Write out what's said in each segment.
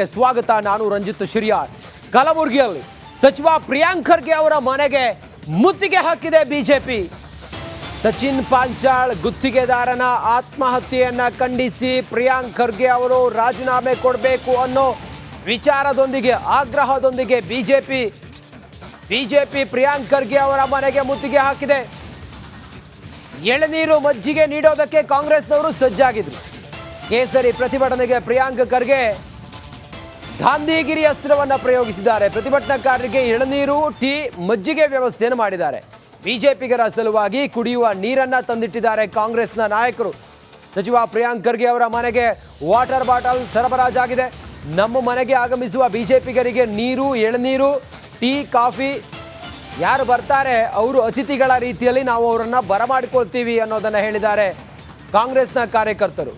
ಸ್ವಾಗತ. ನಾನು ರಂಜಿತ್ ಶಿರಿಯಾಳ್. ಕಲಬುರಗಿಯಲ್ಲಿ ಸಚಿವ ಪ್ರಿಯಾಂಕ್ ಖರ್ಗೆ ಅವರ ಮನೆಗೆ ಮುತ್ತಿಗೆ ಹಾಕಿದೆ ಬಿಜೆಪಿ. ಸಚಿನ್ ಪಾಂಚಾಳ್ ಗುತ್ತಿಗೆದಾರನ ಆತ್ಮಹತ್ಯೆಯನ್ನ ಖಂಡಿಸಿ ಪ್ರಿಯಾಂಕ್ ಖರ್ಗೆ ಅವರು ರಾಜೀನಾಮೆ ಕೊಡಬೇಕು ಅನ್ನೋ ವಿಚಾರದೊಂದಿಗೆ ಆಗ್ರಹದೊಂದಿಗೆ ಬಿಜೆಪಿ ಪ್ರಿಯಾಂಕ್ ಖರ್ಗೆ ಅವರ ಮನೆಗೆ ಮುತ್ತಿಗೆ ಹಾಕಿದೆ. ಎಳನೀರು ಮಜ್ಜಿಗೆ ನೀಡೋದಕ್ಕೆ ಕಾಂಗ್ರೆಸ್ನವರು ಸಜ್ಜಾಗಿದ್ರು. ಕೇಸರಿ ಪ್ರತಿಭಟನೆಗೆ ಪ್ರಿಯಾಂಕ್ ಖರ್ಗೆ ಗಾಂಧಿಗಿರಿ ಅಸ್ತ್ರವನ್ನು ಪ್ರಯೋಗಿಸಿದ್ದಾರೆ. ಪ್ರತಿಭಟನಾಕಾರರಿಗೆ ಎಳನೀರು, ಟೀ, ಮಜ್ಜಿಗೆ ವ್ಯವಸ್ಥೆಯನ್ನು ಮಾಡಿದ್ದಾರೆ. ಬಿಜೆಪಿಗರ ಸಲುವಾಗಿ ಕುಡಿಯುವ ನೀರನ್ನ ತಂದಿಟ್ಟಿದ್ದಾರೆ ಕಾಂಗ್ರೆಸ್ನ ನಾಯಕರು. ಸಚಿವ ಪ್ರಿಯಾಂಕ್ ಖರ್ಗೆ ಅವರ ಮನೆಗೆ ವಾಟರ್ ಬಾಟಲ್ ಸರಬರಾಜಾಗಿದೆ. ನಮ್ಮ ಮನೆಗೆ ಆಗಮಿಸುವ ಬಿಜೆಪಿಗರಿಗೆ ನೀರು, ಎಳನೀರು, ಟೀ, ಕಾಫಿ ಯಾರು ಬರ್ತಾರೆ ಅವರು ಅತಿಥಿಗಳ ರೀತಿಯಲ್ಲಿ ನಾವು ಅವರನ್ನು ಬರಮಾಡಿಕೊಳ್ತೀವಿ ಅನ್ನೋದನ್ನು ಹೇಳಿದ್ದಾರೆ ಕಾಂಗ್ರೆಸ್ನ ಕಾರ್ಯಕರ್ತರು.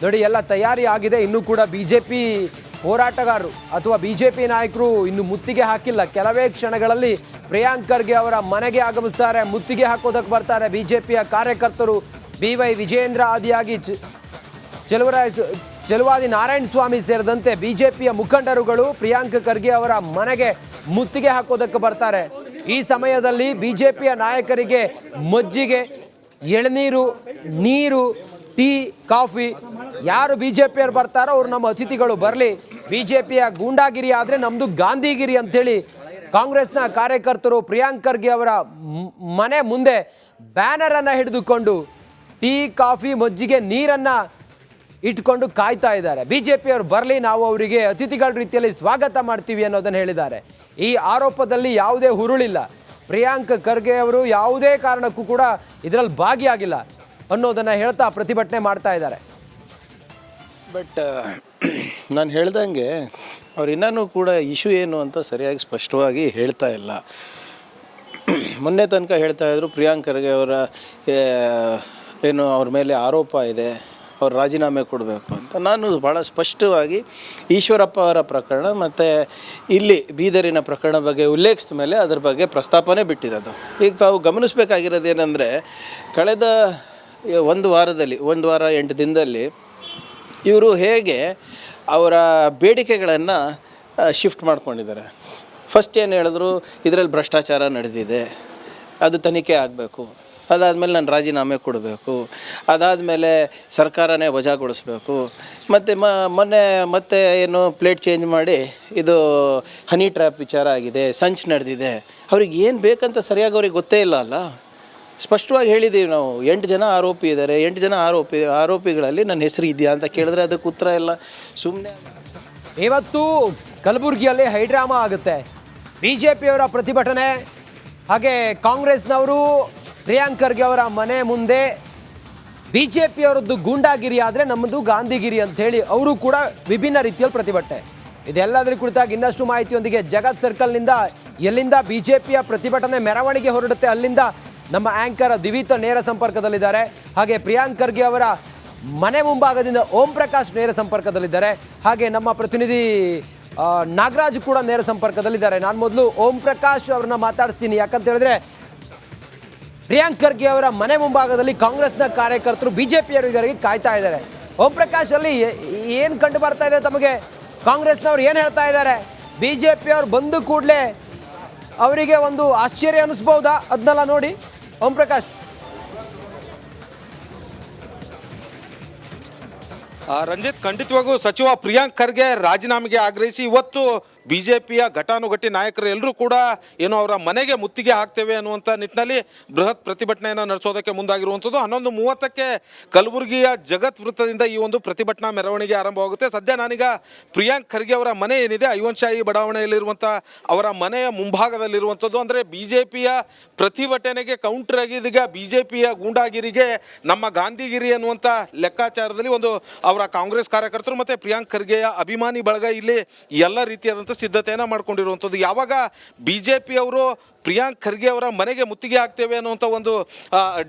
ನೋಡಿ, ಎಲ್ಲ ತಯಾರಿ ಆಗಿದೆ. ಇನ್ನೂ ಕೂಡ ಬಿಜೆಪಿ ಹೋರಾಟಗಾರರು ಅಥವಾ ಬಿಜೆಪಿ ನಾಯಕರು ಇನ್ನು ಮುತ್ತಿಗೆ ಹಾಕಿಲ್ಲ. ಕೆಲವೇ ಕ್ಷಣಗಳಲ್ಲಿ ಪ್ರಿಯಾಂಕ್ ಖರ್ಗೆ ಅವರ ಮನೆಗೆ ಆಗಮಿಸ್ತಾರೆ, ಮುತ್ತಿಗೆ ಹಾಕೋದಕ್ಕೆ ಬರ್ತಾರೆ. ಬಿಜೆಪಿಯ ಕಾರ್ಯಕರ್ತರು BY ವಿಜಯೇಂದ್ರ ಆದಿಯಾಗಿ ಚೆಲುವಾದಿ ನಾರಾಯಣ ಸ್ವಾಮಿ ಸೇರಿದಂತೆ ಬಿಜೆಪಿಯ ಮುಖಂಡರುಗಳು ಪ್ರಿಯಾಂಕ್ ಖರ್ಗೆ ಅವರ ಮನೆಗೆ ಮುತ್ತಿಗೆ ಹಾಕೋದಕ್ಕೆ ಬರ್ತಾರೆ. ಈ ಸಮಯದಲ್ಲಿ ಬಿಜೆಪಿಯ ನಾಯಕರಿಗೆ ಮಜ್ಜಿಗೆ, ಎಳನೀರು, ನೀರು, ಟೀ, ಕಾಫಿ ಯಾರು ಬಿಜೆಪಿಯವರು ಬರ್ತಾರೋ ಅವ್ರು ನಮ್ಮ ಅತಿಥಿಗಳು ಬರಲಿ. ಬಿಜೆಪಿಯ ಗೂಂಡಾಗಿರಿ ಆದರೆ ನಮ್ಮದು ಗಾಂಧಿಗಿರಿ ಅಂಥೇಳಿ ಕಾಂಗ್ರೆಸ್ನ ಕಾರ್ಯಕರ್ತರು ಪ್ರಿಯಾಂಕ್ ಖರ್ಗೆ ಅವರ ಮನೆ ಮುಂದೆ ಬ್ಯಾನರನ್ನು ಹಿಡಿದುಕೊಂಡು ಟೀ, ಕಾಫಿ, ಮಜ್ಜಿಗೆ, ನೀರನ್ನು ಇಟ್ಕೊಂಡು ಕಾಯ್ತಾ ಇದ್ದಾರೆ. ಬಿಜೆಪಿಯವರು ಬರಲಿ, ನಾವು ಅವರಿಗೆ ಅತಿಥಿಗಳ ರೀತಿಯಲ್ಲಿ ಸ್ವಾಗತ ಮಾಡ್ತೀವಿ ಅನ್ನೋದನ್ನು ಹೇಳಿದ್ದಾರೆ. ಈ ಆರೋಪದಲ್ಲಿ ಯಾವುದೇ ಹುರುಳಿಲ್ಲ. ಪ್ರಿಯಾಂಕ್ ಖರ್ಗೆ ಅವರು ಯಾವುದೇ ಕಾರಣಕ್ಕೂ ಕೂಡ ಇದರಲ್ಲಿ ಭಾಗಿಯಾಗಿಲ್ಲ ಅನ್ನೋದನ್ನು ಹೇಳ್ತಾ ಪ್ರತಿಭಟನೆ ಮಾಡ್ತಾ ಇದ್ದಾರೆ. ಬಟ್ ನಾನು ಹೇಳ್ದಂಗೆ ಅವ್ರು ಇನ್ನೂ ಕೂಡ ಇಶ್ಯೂ ಏನು ಅಂತ ಸರಿಯಾಗಿ ಸ್ಪಷ್ಟವಾಗಿ ಹೇಳ್ತಾ ಇಲ್ಲ. ಮೊನ್ನೆ ತನಕ ಹೇಳ್ತಾ ಇದ್ರು ಪ್ರಿಯಾಂಕ್ ಖರ್ಗೆ ಅವರ ಏನು ಅವ್ರ ಮೇಲೆ ಆರೋಪ ಇದೆ, ಅವ್ರು ರಾಜೀನಾಮೆ ಕೊಡಬೇಕು ಅಂತ. ನಾನು ಭಾಳ ಸ್ಪಷ್ಟವಾಗಿ ಈಶ್ವರಪ್ಪ ಅವರ ಪ್ರಕರಣ ಮತ್ತು ಇಲ್ಲಿ ಬೀದರಿನ ಪ್ರಕರಣ ಬಗ್ಗೆ ಉಲ್ಲೇಖಿಸಿದ ಮೇಲೆ ಅದ್ರ ಬಗ್ಗೆ ಪ್ರಸ್ತಾಪನೆ ಬಿಟ್ಟಿರೋದು. ಈಗ ತಾವು ಗಮನಿಸಬೇಕಾಗಿರೋದು ಏನಂದರೆ, ಕಳೆದ ಒಂದು ವಾರ 8 ದಿನದಲ್ಲಿ ಇವರು ಹೇಗೆ ಅವರ ಬೇಡಿಕೆಗಳನ್ನು ಶಿಫ್ಟ್ ಮಾಡ್ಕೊಂಡಿದ್ದಾರೆ. ಫಸ್ಟ್ ಏನು ಹೇಳಿದ್ರು, ಇದರಲ್ಲಿ ಭ್ರಷ್ಟಾಚಾರ ನಡೆದಿದೆ, ಅದು ತನಿಖೆ ಆಗಬೇಕು. ಅದಾದಮೇಲೆ ನಾನು ರಾಜೀನಾಮೆ ಕೊಡಬೇಕು. ಅದಾದಮೇಲೆ ಸರ್ಕಾರನೇ ವಜಾಗೊಳಿಸ್ಬೇಕು. ಮತ್ತು ಮೊನ್ನೆ ಮತ್ತೆ ಏನು ಪ್ಲೇಟ್ ಚೇಂಜ್ ಮಾಡಿ ಇದು ಹನಿ ಟ್ರ್ಯಾಪ್ ವಿಚಾರ ಆಗಿದೆ, ಸಂಚು ನಡೆದಿದೆ. ಅವ್ರಿಗೆ ಏನು ಬೇಕಂತ ಸರಿಯಾಗಿ ಅವ್ರಿಗೆ ಗೊತ್ತೇ ಇಲ್ಲ ಅಲ್ಲ. ಸ್ಪಷ್ಟವಾಗಿ ಹೇಳಿದ್ದೀವಿ ನಾವು, 8 ಜನ ಆರೋಪಿ ಇದ್ದಾರೆ. 8 ಜನ ಆರೋಪಿಗಳಲ್ಲಿ ನನ್ನ ಹೆಸರು ಇದೆಯಾ ಅಂತ ಕೇಳಿದ್ರೆ ಅದಕ್ಕೆ ಉತ್ತರ ಇಲ್ಲ. ಸುಮ್ಮನೆ ಇವತ್ತು ಕಲಬುರಗಿಯಲ್ಲಿ ಹೈಡ್ರಾಮಾ ಆಗುತ್ತೆ. ಬಿಜೆಪಿಯವರ ಪ್ರತಿಭಟನೆ, ಹಾಗೆ ಕಾಂಗ್ರೆಸ್ನವರು ಪ್ರಿಯಾಂಕ್ ಖರ್ಗೆ ಅವರ ಮನೆ ಮುಂದೆ ಬಿಜೆಪಿಯವರದ್ದು ಗೂಂಡಾಗಿರಿ ಆದರೆ ನಮ್ಮದು ಗಾಂಧಿಗಿರಿ ಅಂಥೇಳಿ ಅವರು ಕೂಡ ವಿಭಿನ್ನ ರೀತಿಯಲ್ಲಿ ಪ್ರತಿಭಟನೆ. ಇದೆಲ್ಲದರ ಕುರಿತಾಗಿ ಇನ್ನಷ್ಟು ಮಾಹಿತಿಯೊಂದಿಗೆ ಜಗತ್ ಸರ್ಕಲ್ನಿಂದ ಎಲ್ಲಿಂದ ಬಿಜೆಪಿಯ ಪ್ರತಿಭಟನೆ ಮೆರವಣಿಗೆ ಹೊರಡುತ್ತೆ ಅಲ್ಲಿಂದ ನಮ್ಮ ಆ್ಯಂಕರ್ ದಿವಿತ ನೇರ ಸಂಪರ್ಕದಲ್ಲಿದ್ದಾರೆ. ಹಾಗೆ ಪ್ರಿಯಾಂಕ್ ಖರ್ಗೆ ಅವರ ಮನೆ ಮುಂಭಾಗದಿಂದ ಓಂ ಪ್ರಕಾಶ್ ನೇರ ಸಂಪರ್ಕದಲ್ಲಿದ್ದಾರೆ. ಹಾಗೆ ನಮ್ಮ ಪ್ರತಿನಿಧಿ ನಾಗರಾಜ್ ಕೂಡ ನೇರ ಸಂಪರ್ಕದಲ್ಲಿದ್ದಾರೆ. ನಾನು ಮೊದಲು ಓಂ ಪ್ರಕಾಶ್ ಅವ್ರನ್ನ ಮಾತಾಡಿಸ್ತೀನಿ. ಯಾಕಂತ ಹೇಳಿದ್ರೆ ಪ್ರಿಯಾಂಕ್ ಖರ್ಗೆ ಅವರ ಮನೆ ಮುಂಭಾಗದಲ್ಲಿ ಕಾಂಗ್ರೆಸ್ನ ಕಾರ್ಯಕರ್ತರು ಬಿಜೆಪಿಯವರಿಗೆ ಕಾಯ್ತಾ ಇದ್ದಾರೆ. ಓಂ ಪ್ರಕಾಶ್, ಅಲ್ಲಿ ಏನು ಕಂಡು ಬರ್ತಾ ಇದೆ ತಮಗೆ? ಕಾಂಗ್ರೆಸ್ನವ್ರು ಏನು ಹೇಳ್ತಾ ಇದ್ದಾರೆ? ಬಿಜೆಪಿಯವ್ರು ಬಂದು ಕೂಡಲೇ ಅವರಿಗೆ ಒಂದು ಆಶ್ಚರ್ಯ ಅನ್ನಿಸ್ಬಹುದಾ? ಅದನ್ನೆಲ್ಲ ನೋಡಿ ಓಂ ಪ್ರಕಾಶ್. ರಂಜಿತ್, ಖಂಡಿತವಾಗೂ ಸಚಿವ ಪ್ರಿಯಾಂಕ್ ಖರ್ಗೆ ರಾಜೀನಾಮೆಗೆ ಆಗ್ರಹಿಸಿ ಇವತ್ತು ಬಿಜೆಪಿಯ ಘಟಾನುಘಟಿ ನಾಯಕರು ಎಲ್ಲರೂ ಕೂಡ ಏನು ಅವರ ಮನೆಗೆ ಮುತ್ತಿಗೆ ಹಾಕ್ತೇವೆ ಅನ್ನುವಂಥ ನಿಟ್ಟಿನಲ್ಲಿ ಬೃಹತ್ ಪ್ರತಿಭಟನೆಯನ್ನು ನಡೆಸೋದಕ್ಕೆ ಮುಂದಾಗಿರುವಂಥದ್ದು. 11:30ಕ್ಕೆ ಕಲಬುರಗಿಯ ಜಗತ್ ವೃತ್ತದಿಂದ ಈ ಒಂದು ಪ್ರತಿಭಟನಾ ಮೆರವಣಿಗೆ ಆರಂಭವಾಗುತ್ತೆ. ಸದ್ಯ ನಾನೀಗ ಪ್ರಿಯಾಂಕ್ ಖರ್ಗೆ ಅವರ ಮನೆ ಏನಿದೆ ಐವನ್ಶಾಹಿ ಬಡಾವಣೆಯಲ್ಲಿರುವಂಥ ಅವರ ಮನೆಯ ಮುಂಭಾಗದಲ್ಲಿರುವಂಥದ್ದು. ಅಂದರೆ ಬಿಜೆಪಿಯ ಪ್ರತಿಭಟನೆಗೆ ಕೌಂಟರ್ ಆಗಿ ಇದೀಗ ಬಿಜೆಪಿಯ ಗೂಂಡಾಗಿರಿಗೆ ನಮ್ಮ ಗಾಂಧಿಗಿರಿ ಅನ್ನುವಂಥ ಲೆಕ್ಕಾಚಾರದಲ್ಲಿ ಒಂದು ಅವರ ಕಾಂಗ್ರೆಸ್ ಕಾರ್ಯಕರ್ತರು ಮತ್ತು ಪ್ರಿಯಾಂಕ್ ಖರ್ಗೆಯ ಅಭಿಮಾನಿ ಬಳಗ ಇಲ್ಲಿ ಎಲ್ಲ ರೀತಿಯಾದಂಥ ಸಿದ್ಧತೆಯನ್ನು ಮಾಡ್ಕೊಂಡಿರುವಂಥದ್ದು. ಯಾವಾಗ ಬಿಜೆಪಿಯವರು ಪ್ರಿಯಾಂಕ್ ಖರ್ಗೆ ಅವರ ಮನೆಗೆ ಮುತ್ತಿಗೆ ಹಾಕ್ತೇವೆ ಅನ್ನುವಂಥ ಒಂದು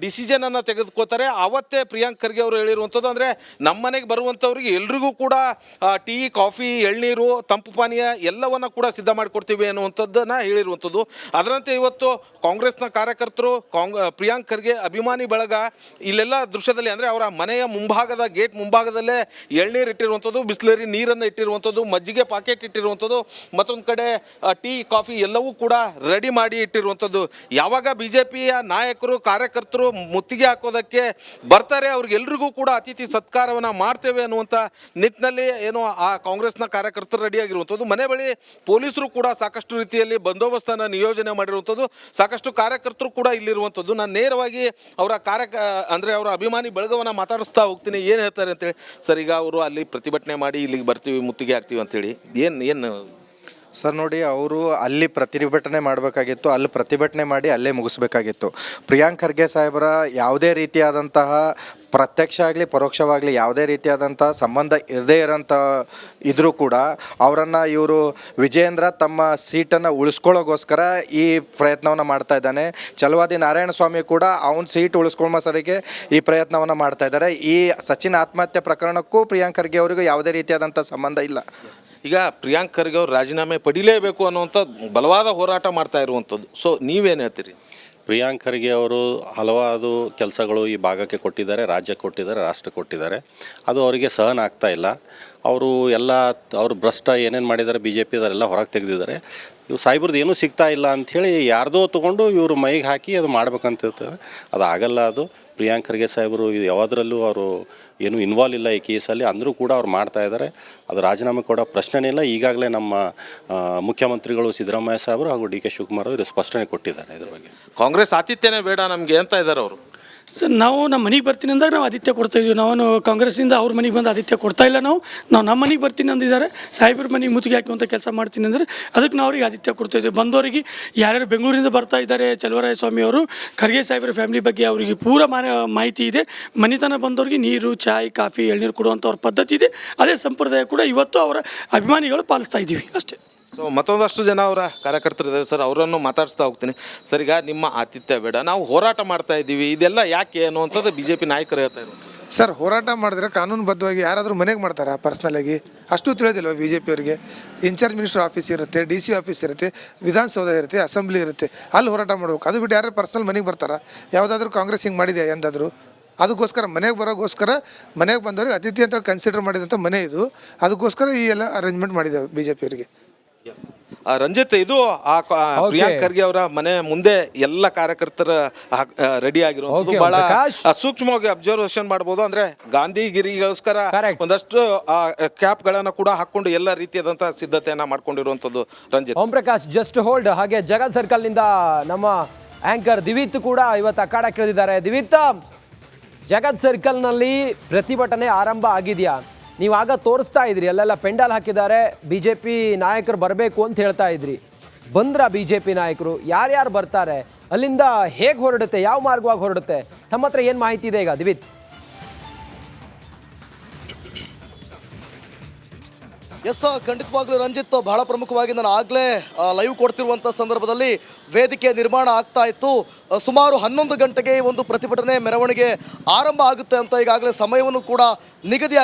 ಡಿಸಿಷನನ್ನು ತೆಗೆದುಕೋತಾರೆ. ಆವತ್ತೇ ಪ್ರಿಯಾಂಕ್ ಖರ್ಗೆ ಅವರು ಹೇಳಿರುವಂಥದ್ದು, ಅಂದರೆ ನಮ್ಮ ಮನೆಗೆ ಬರುವಂಥವ್ರಿಗೆ ಎಲ್ರಿಗೂ ಕೂಡ ಟೀ, ಕಾಫಿ, ಎಳ್ನೀರು, ತಂಪು ಪಾನೀಯ ಎಲ್ಲವನ್ನು ಕೂಡ ಸಿದ್ಧ ಮಾಡಿಕೊಡ್ತೀವಿ ಅನ್ನುವಂಥದ್ದನ್ನು ಹೇಳಿರುವಂಥದ್ದು. ಅದರಂತೆ ಇವತ್ತು ಕಾಂಗ್ರೆಸ್ನ ಕಾರ್ಯಕರ್ತರು, ಪ್ರಿಯಾಂಕ್ ಖರ್ಗೆ ಅಭಿಮಾನಿ ಬಳಗ ಇಲ್ಲೆಲ್ಲ ದೃಶ್ಯದಲ್ಲಿ, ಅಂದರೆ ಅವರ ಮನೆಯ ಮುಂಭಾಗದ ಗೇಟ್ ಮುಂಭಾಗದಲ್ಲೇ ಎಳ್ನೀರು ಇಟ್ಟಿರುವಂಥದ್ದು, ಬಿಸ್ಲರಿ ನೀರನ್ನು ಇಟ್ಟಿರುವಂಥದ್ದು, ಮಜ್ಜಿಗೆ ಪಾಕೆಟ್ ಇಟ್ಟಿರುವಂಥದ್ದು, ಮತ್ತೊಂದು ಕಡೆ ಟೀ, ಕಾಫಿ ಎಲ್ಲವೂ ಕೂಡ ರೆಡಿ ಮಾಡಿ ಇಟ್ಟಿರುವಂಥದ್ದು. ಯಾವಾಗ BJPಯ ನಾಯಕರು, ಕಾರ್ಯಕರ್ತರು ಮುತ್ತಿಗೆ ಹಾಕೋದಕ್ಕೆ ಬರ್ತಾರೆ, ಅವ್ರಿಗೆಲ್ರಿಗೂ ಕೂಡ ಅತಿಥಿ ಸತ್ಕಾರವನ್ನು ಮಾಡ್ತೇವೆ ಅನ್ನುವಂಥ ನಿಟ್ಟಿನಲ್ಲಿ ಏನು ಆ ಕಾಂಗ್ರೆಸ್ನ ಕಾರ್ಯಕರ್ತರು ರೆಡಿಯಾಗಿರುವಂಥದ್ದು. ಮನೆ ಬಳಿ ಪೊಲೀಸರು ಕೂಡ ಸಾಕಷ್ಟು ರೀತಿಯಲ್ಲಿ ಬಂದೋಬಸ್ತನ್ನು ನಿಯೋಜನೆ ಮಾಡಿರುವಂಥದ್ದು, ಸಾಕಷ್ಟು ಕಾರ್ಯಕರ್ತರು ಕೂಡ ಇಲ್ಲಿರುವಂಥದ್ದು. ನಾನು ನೇರವಾಗಿ ಅವರ ಅಂದರೆ ಅವರ ಅಭಿಮಾನಿ ಬಳಗವನ್ನು ಮಾತಾಡಿಸ್ತಾ ಹೋಗ್ತೀನಿ, ಏನು ಹೇಳ್ತಾರೆ ಅಂತೇಳಿ. ಸರ್, ಈಗ ಅವರು ಅಲ್ಲಿ ಪ್ರತಿಭಟನೆ ಮಾಡಿ ಇಲ್ಲಿಗೆ ಬರ್ತೀವಿ, ಮುತ್ತಿಗೆ ಹಾಕ್ತೀವಿ ಅಂತೇಳಿ ಏನು ಸರ್ ನೋಡಿ, ಅವರು ಅಲ್ಲಿ ಪ್ರತಿಭಟನೆ ಮಾಡಬೇಕಾಗಿತ್ತು, ಅಲ್ಲಿ ಪ್ರತಿಭಟನೆ ಮಾಡಿ ಅಲ್ಲೇ ಮುಗಿಸ್ಬೇಕಾಗಿತ್ತು. ಪ್ರಿಯಾಂಕ್ ಖರ್ಗೆ ಸಾಹೇಬರ ಯಾವುದೇ ರೀತಿಯಾದಂತಹ ಪ್ರತ್ಯಕ್ಷ ಆಗಲಿ ಪರೋಕ್ಷವಾಗಲಿ ಯಾವುದೇ ರೀತಿಯಾದಂಥ ಸಂಬಂಧ ಇರದೇ ಇರೋಂಥ ಇದ್ರೂ ಕೂಡ ಅವರನ್ನು ಇವರು ವಿಜಯೇಂದ್ರ ತಮ್ಮ ಸೀಟನ್ನು ಉಳಿಸ್ಕೊಳ್ಳೋಗೋಸ್ಕರ ಈ ಪ್ರಯತ್ನವನ್ನು ಮಾಡ್ತಾ ಇದ್ದಾನೆ. ಛಲವಾದಿ ನಾರಾಯಣ ಸ್ವಾಮಿ ಕೂಡ ಅವನ ಸೀಟ್ ಉಳಿಸ್ಕೊಳ್ಳೋ ಸರಿಗೆ ಈ ಪ್ರಯತ್ನವನ್ನು ಮಾಡ್ತಾ ಇದ್ದಾರೆ. ಈ ಸಚಿನ್ ಆತ್ಮಹತ್ಯೆ ಪ್ರಕರಣಕ್ಕೂ ಪ್ರಿಯಾಂಕ್ ಖರ್ಗೆ ಅವರಿಗೂ ಯಾವುದೇ ರೀತಿಯಾದಂಥ ಸಂಬಂಧ ಇಲ್ಲ. ಈಗ ಪ್ರಿಯಾಂಕ್ ಖರ್ಗೆ ಅವರು ರಾಜೀನಾಮೆ ಪಡಿಲೇಬೇಕು ಅನ್ನುವಂಥ ಬಲವಾದ ಹೋರಾಟ ಮಾಡ್ತಾ ಇರುವಂಥದ್ದು. ಸೊ ನೀವೇನು ಹೇಳ್ತೀರಿ? ಪ್ರಿಯಾಂಕ್ ಖರ್ಗೆ ಅವರು ಹಲವಾರು ಕೆಲಸಗಳು ಈ ಭಾಗಕ್ಕೆ ಕೊಟ್ಟಿದ್ದಾರೆ, ರಾಜ್ಯಕ್ಕೆ ಕೊಟ್ಟಿದ್ದಾರೆ, ರಾಷ್ಟ್ರಕ್ಕೆ ಕೊಟ್ಟಿದ್ದಾರೆ. ಅದು ಅವರಿಗೆ ಸಹನ ಆಗ್ತಾ ಇಲ್ಲ. ಅವರು ಎಲ್ಲ ಅವರು ಭ್ರಷ್ಟ ಏನೇನು ಮಾಡಿದ್ದಾರೆ BJPದವರೆಲ್ಲ ಹೊರಗೆ ತೆಗೆದಿದ್ದಾರೆ. ಇವು ಸಾಹೇಬ್ರದ್ದು ಏನೂ ಸಿಗ್ತಾ ಇಲ್ಲ ಅಂಥೇಳಿ ಯಾರ್ದೋ ತೊಗೊಂಡು ಇವರು ಮೈಗೆ ಹಾಕಿ ಅದು ಮಾಡ್ಬೇಕಂತಿರ್ತದೆ. ಅದು ಆಗಲ್ಲ. ಅದು ಪ್ರಿಯಾಂಕ್ ಖರ್ಗೆ ಸಾಹೇಬರು ಯಾವುದರಲ್ಲೂ ಅವರು ಏನೂ ಇನ್ವಾಲ್ವ್ ಇಲ್ಲ ಈ ಕೇಸಲ್ಲಿ, ಅಂದರೂ ಕೂಡ ಅವ್ರು ಮಾಡ್ತಾ ಇದ್ದಾರೆ. ಅದು ರಾಜೀನಾಮೆ ಕೊಡೋ ಪ್ರಶ್ನೆನೇ ಇಲ್ಲ. ಈಗಾಗಲೇ ನಮ್ಮ ಮುಖ್ಯಮಂತ್ರಿಗಳು ಸಿದ್ದರಾಮಯ್ಯ ಸಾಹೇಬರು ಹಾಗೂ DK ಶಿವಕುಮಾರ್ ಅವರು ಸ್ಪಷ್ಟನೆ ಕೊಟ್ಟಿದ್ದಾರೆ ಇದ್ರ ಬಗ್ಗೆ. ಕಾಂಗ್ರೆಸ್ ಆತಿಥ್ಯನೇ ಬೇಡ ನಮಗೆ ಅಂತ ಇದ್ದಾರೆ ಅವರು. ಸರ್, ನಾವು ನಮ್ಮ ಮನೆಗೆ ಬರ್ತೀನಿ ಅಂದಾಗ ನಾವು ಆತಿಥ್ಯ ಕೊಡ್ತಾಯಿದ್ವಿ. ನಾವು ಕಾಂಗ್ರೆಸ್ಸಿಂದ ಅವ್ರ ಮನೆಗೆ ಬಂದು ಆತಿಥ್ಯ ಕೊಡ್ತಾ ಇಲ್ಲ. ನಾವು ನಮ್ಮ ಮನೆಗೆ ಬರ್ತೀನಿ ಅಂದಿದ್ದಾರೆ, ಸಾಹೇಬ್ರ ಮನೆಗೆ ಮುತ್ತಿಗೆ ಹಾಕುವಂಥ ಕೆಲಸ ಮಾಡ್ತೀನಿ ಅಂದರೆ ಅದಕ್ಕೆ ನಾವು ಅವ್ರಿಗೆ ಆತಿಥ್ಯ ಕೊಡ್ತಾಯಿದ್ವಿ. ಬಂದವರಿಗೆ ಯಾರ್ಯಾರು ಬೆಂಗಳೂರಿಂದ ಬರ್ತಾ ಇದ್ದಾರೆ, ಚಲುವರಾಯ ಸ್ವಾಮಿ ಅವರು, ಖರ್ಗೆ ಸಾಹೇಬ್ರ ಫ್ಯಾಮಿಲಿ ಬಗ್ಗೆ ಅವರಿಗೆ ಪೂರ ಮಾಹಿತಿ ಇದೆ. ಮನೆತನ ಬಂದವರಿಗೆ ನೀರು, ಚಾಯ್, ಕಾಫಿ, ಎಳ್ನೀರು ಕೊಡುವಂಥ ಅವ್ರ ಪದ್ಧತಿ ಇದೆ. ಅದೇ ಸಂಪ್ರದಾಯ ಕೂಡ ಇವತ್ತು ಅವರ ಅಭಿಮಾನಿಗಳು ಪಾಲಿಸ್ತಾ ಇದ್ದೀವಿ ಅಷ್ಟೇ. ಸೊ ಮತ್ತೊಂದಷ್ಟು ಜನ ಅವರ ಕಾರ್ಯಕರ್ತರು ಇದ್ದಾರೆ ಸರ್, ಅವರನ್ನು ಮಾತಾಡಿಸ್ತಾ ಹೋಗ್ತೀನಿ. ಸರ್, ಈಗ ನಿಮ್ಮ ಆತಿಥ್ಯ ಬೇಡ, ನಾವು ಹೋರಾಟ ಮಾಡ್ತಾ ಇದ್ದೀವಿ, ಇದೆಲ್ಲ ಯಾಕೆ ಅನ್ನುವಂಥದ್ದು BJP ನಾಯಕರು ಹೇಳ್ತಾ ಇರೋದು. ಸರ್, ಹೋರಾಟ ಮಾಡಿದ್ರೆ ಕಾನೂನುಬದ್ಧವಾಗಿ ಯಾರಾದರೂ ಮನೆಗೆ ಮಾಡ್ತಾರೆ ಪರ್ಸ್ನಲಾಗಿ? ಅಷ್ಟು ತಿಳಿಯೋದಿಲ್ವ BJP ಅವರಿಗೆ? ಇನ್ಚಾರ್ಜ್ ಮಿನಿಸ್ಟರ್ ಆಫೀಸ್ ಇರುತ್ತೆ, DC ಆಫೀಸ್ ಇರುತ್ತೆ, ವಿಧಾನಸೌಧ ಇರುತ್ತೆ, ಅಸೆಂಬ್ಲಿ ಇರುತ್ತೆ, ಅಲ್ಲಿ ಹೋರಾಟ ಮಾಡ್ಬೇಕು. ಅದು ಬಿಟ್ಟು ಯಾರು ಪರ್ಸ್ನಲ್ ಮನೆಗೆ ಬರ್ತಾರೆ? ಯಾವುದಾದ್ರೂ ಕಾಂಗ್ರೆಸ್ ಹಿಂಗೆ ಮಾಡಿದೆ ಎಂದಾದರೂ? ಅದಕ್ಕೋಸ್ಕರ ಮನೆಗೆ ಬರೋಗೋಸ್ಕರ ಮನೆಗೆ ಬಂದವ್ರಿಗೆ ಅತಿಥಿ ಅಂತ ಕನ್ಸಿಡರ್ ಮಾಡಿದಂಥ ಮನೆ ಇದು. ಅದಕ್ಕೋಸ್ಕರ ಈ ಎಲ್ಲ ಅರೇಂಜ್ಮೆಂಟ್ ಮಾಡಿದೆ BJP ಅವರಿಗೆ. ರಂಜಿತ್, ಇದು ಪ್ರಿಯಾಂಕ್ ಖರ್ಗೆ ಅವರ ಮನೆ ಮುಂದೆ ಎಲ್ಲ ಕಾರ್ಯಕರ್ತರ ರೆಡಿ ಆಗಿರುವಂಥದ್ದು. ಬಹಳ ಸೂಕ್ಷ್ಮವಾಗಿ ಅಬ್ಸರ್ವೇಷನ್ ಮಾಡಬಹುದು. ಅಂದ್ರೆ ಗಾಂಧಿಗಿರಿಗೋಸ್ಕರ ಒಂದಷ್ಟು ಕ್ಯಾಪ್ಗಳನ್ನು ಕೂಡ ಹಾಕೊಂಡು ಎಲ್ಲ ರೀತಿಯಾದಂತಹ ಸಿದ್ಧತೆಯನ್ನ ಮಾಡ್ಕೊಂಡಿರುವಂಥದ್ದು. Ranjit, Om Prakash, just hold. ಹಾಗೆ ಜಗತ್ ಸರ್ಕಲ್ ನಿಂದ ನಮ್ಮ ಆಂಕರ್ ದಿವಿತ್ ಕೂಡ ಇವತ್ತು ಅಖಾಡ ಕೇಳಿದ್ದಾರೆ. ದಿವಿತ್, ಜಗತ್ ಸರ್ಕಲ್ನಲ್ಲಿ ಪ್ರತಿಭಟನೆ ಆರಂಭ ಆಗಿದೆಯಾ? ನೀವು ಆಗ ತೋರಿಸ್ತಾ ಇದ್ರಿ, ಅಲ್ಲೆಲ್ಲ ಪೆಂಡಾಲ್ ಹಾಕಿದ್ದಾರೆ, BJP ನಾಯಕರು ಬರಬೇಕು ಅಂತ ಹೇಳ್ತಾ ಇದ್ರಿ. ಬಂದ್ರ BJP ನಾಯಕರು? ಯಾರ್ಯಾರು ಬರ್ತಾರೆ? ಅಲ್ಲಿಂದ ಹೇಗೆ ಹೊರಡುತ್ತೆ? ಯಾವ ಮಾರ್ಗವಾಗಿ ಹೊರಡುತ್ತೆ? ತಮ್ಮ ಹತ್ರ ಏನು ಮಾಹಿತಿ ಇದೆ ಈಗ ದಿವಿತ್? ಎಸ್, ಖಂಡಿತವಾಗ್ಲೂ ರಂಜಿತ್, ಬಹಳ ಪ್ರಮುಖವಾಗಿ ನಾನು ಆಗಲೇ ಲೈವ್ ಕೊಡ್ತಿರುವಂಥ ಸಂದರ್ಭದಲ್ಲಿ ವೇದಿಕೆ ನಿರ್ಮಾಣ ಆಗ್ತಾ ಇತ್ತು. ಸುಮಾರು 11 ಗಂಟೆಗೆ ಒಂದು ಪ್ರತಿಭಟನೆ ಮೆರವಣಿಗೆ ಆರಂಭ ಆಗುತ್ತೆ ಅಂತ ಈಗಾಗಲೇ ಸಮಯವನ್ನು ಕೂಡ ನಿಗದಿ